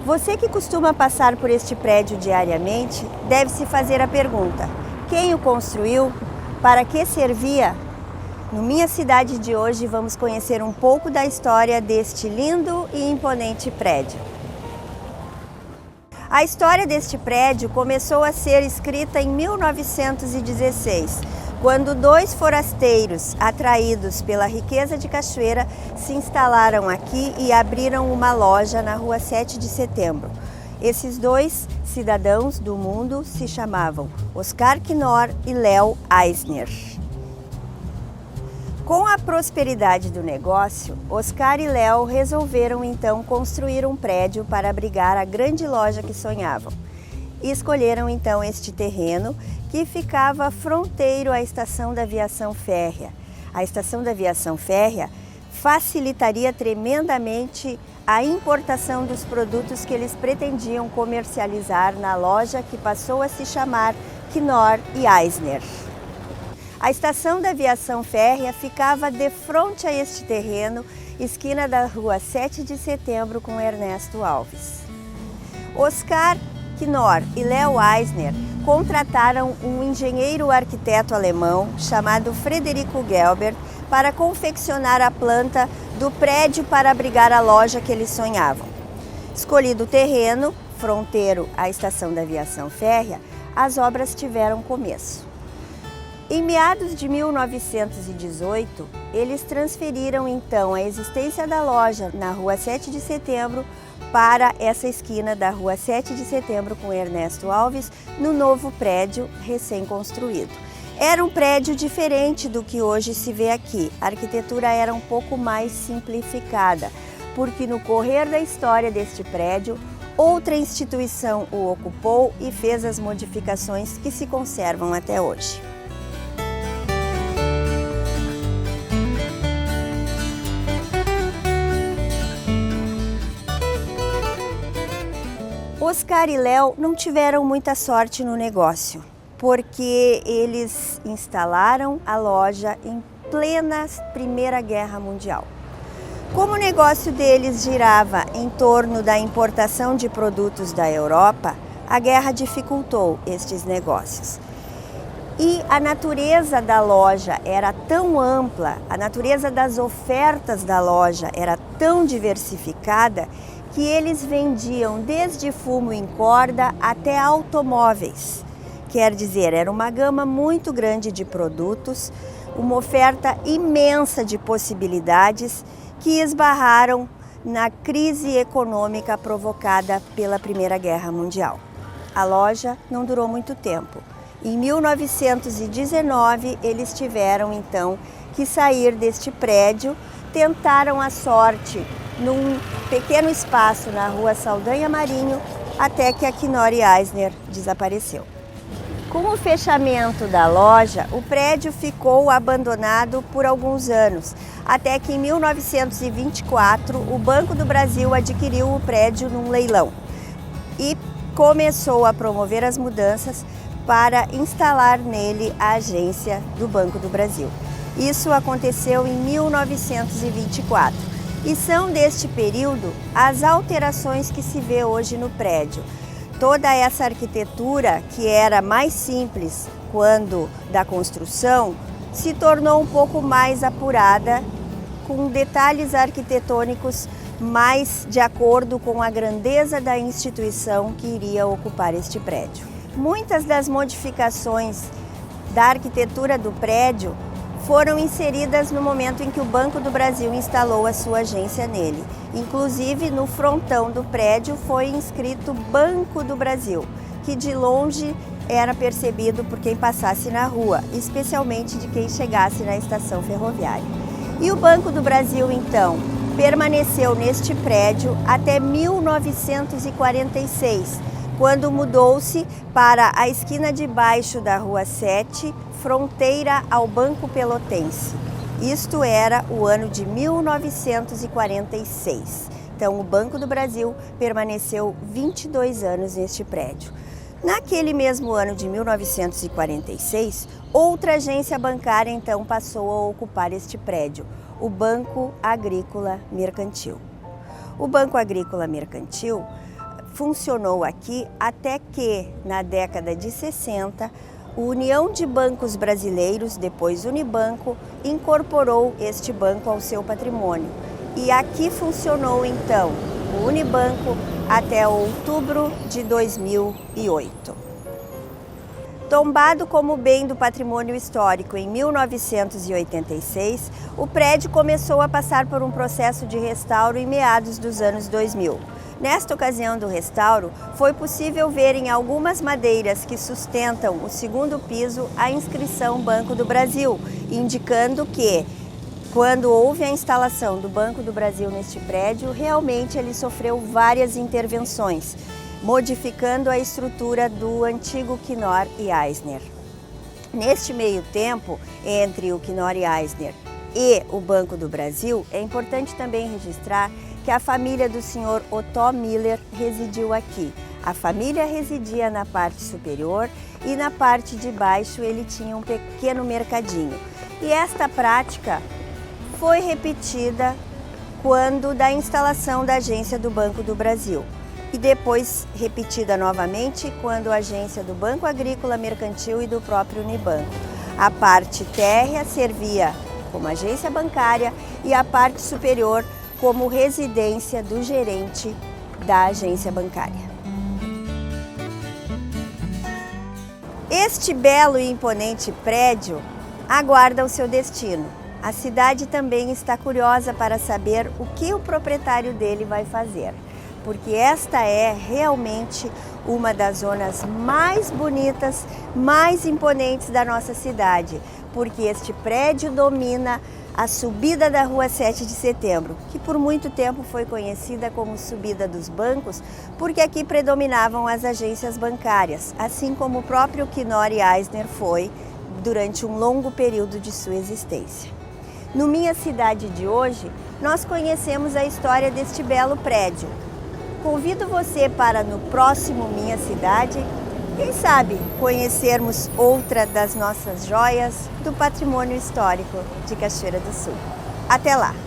Você que costuma passar por este prédio diariamente, deve se fazer a pergunta: quem o construiu? Para que servia? No Minha Cidade de hoje vamos conhecer um pouco da história deste lindo e imponente prédio. A história deste prédio começou a ser escrita em 1916, quando dois forasteiros, atraídos pela riqueza de Cachoeira, se instalaram aqui e abriram uma loja na Rua 7 de Setembro. Esses dois cidadãos do mundo se chamavam Oscar Knorr e Léo Eisner. Com a prosperidade do negócio, Oscar e Léo resolveram então construir um prédio para abrigar a grande loja que sonhavam. E escolheram então este terreno que ficava fronteiro à estação da aviação férrea. A estação da aviação férrea facilitaria tremendamente a importação dos produtos que eles pretendiam comercializar na loja que passou a se chamar Knorr e Eisner. A estação da aviação férrea ficava de frente a este terreno, esquina da Rua 7 de Setembro com Ernesto Alves. Oscar Knorr e Léo Eisner contrataram um engenheiro arquiteto alemão chamado Frederico Gelbert para confeccionar a planta do prédio para abrigar a loja que eles sonhavam. Escolhido o terreno, fronteiro à estação da aviação férrea, as obras tiveram começo. Em meados de 1918, eles transferiram então a existência da loja na Rua 7 de Setembro para essa esquina da Rua 7 de Setembro com Ernesto Alves, no novo prédio recém-construído. Era um prédio diferente do que hoje se vê aqui. A arquitetura era um pouco mais simplificada, porque no correr da história deste prédio, outra instituição o ocupou e fez as modificações que se conservam até hoje. Oscar e Léo não tiveram muita sorte no negócio, porque eles instalaram a loja em plena Primeira Guerra Mundial. Como o negócio deles girava em torno da importação de produtos da Europa, a guerra dificultou estes negócios. E a natureza da loja era tão ampla, a natureza das ofertas da loja era tão diversificada, que eles vendiam desde fumo em corda até automóveis. Quer dizer, era uma gama muito grande de produtos, uma oferta imensa de possibilidades que esbarraram na crise econômica provocada pela Primeira Guerra Mundial. A loja não durou muito tempo. Em 1919, eles tiveram então que sair deste prédio, tentaram a sorte num pequeno espaço na Rua Saldanha Marinho, até que a Knorr e Eisner desapareceu. Com o fechamento da loja, o prédio ficou abandonado por alguns anos, até que em 1924 o Banco do Brasil adquiriu o prédio num leilão e começou a promover as mudanças para instalar nele a agência do Banco do Brasil. Isso aconteceu em 1924. E são deste período as alterações que se vê hoje no prédio. Toda essa arquitetura, que era mais simples quando da construção, se tornou um pouco mais apurada, com detalhes arquitetônicos mais de acordo com a grandeza da instituição que iria ocupar este prédio. Muitas das modificações da arquitetura do prédio foram inseridas no momento em que o Banco do Brasil instalou a sua agência nele. Inclusive, no frontão do prédio foi inscrito Banco do Brasil, que de longe era percebido por quem passasse na rua, especialmente de quem chegasse na estação ferroviária. E o Banco do Brasil, então, permaneceu neste prédio até 1946, quando mudou-se para a esquina de baixo da Rua 7, fronteira ao Banco Pelotense. Isto era o ano de 1946. Então, o Banco do Brasil permaneceu 22 anos neste prédio. Naquele mesmo ano de 1946, outra agência bancária então passou a ocupar este prédio, o Banco Agrícola Mercantil. O Banco Agrícola Mercantil funcionou aqui até que, na década de 60, a União de Bancos Brasileiros, depois Unibanco, incorporou este banco ao seu patrimônio. E aqui funcionou então o Unibanco até outubro de 2008. Tombado como bem do patrimônio histórico em 1986, o prédio começou a passar por um processo de restauro em meados dos anos 2000. Nesta ocasião do restauro, foi possível ver em algumas madeiras que sustentam o segundo piso a inscrição Banco do Brasil, indicando que, quando houve a instalação do Banco do Brasil neste prédio, realmente ele sofreu várias intervenções, modificando a estrutura do antigo Knorr e Eisner. Neste meio tempo, entre o Knorr e Eisner e o Banco do Brasil, é importante também registrar que a família do senhor Otto Miller residiu aqui. A família residia na parte superior e na parte de baixo ele tinha um pequeno mercadinho. E esta prática foi repetida quando da instalação da agência do Banco do Brasil. E depois repetida novamente quando a agência do Banco Agrícola Mercantil e do próprio Unibanco. A parte térrea servia como agência bancária e a parte superior como residência do gerente da agência bancária. Este belo e imponente prédio aguarda o seu destino. A cidade também está curiosa para saber o que o proprietário dele vai fazer, porque esta é realmente uma das zonas mais bonitas, mais imponentes da nossa cidade, porque este prédio domina a subida da Rua 7 de Setembro, que por muito tempo foi conhecida como Subida dos Bancos, porque aqui predominavam as agências bancárias, assim como o próprio Knorr e Eisner foi durante um longo período de sua existência. No Minha Cidade de hoje, nós conhecemos a história deste belo prédio. Convido você para no próximo Minha Cidade, quem sabe conhecermos outra das nossas joias do patrimônio histórico de Cachoeira do Sul. Até lá!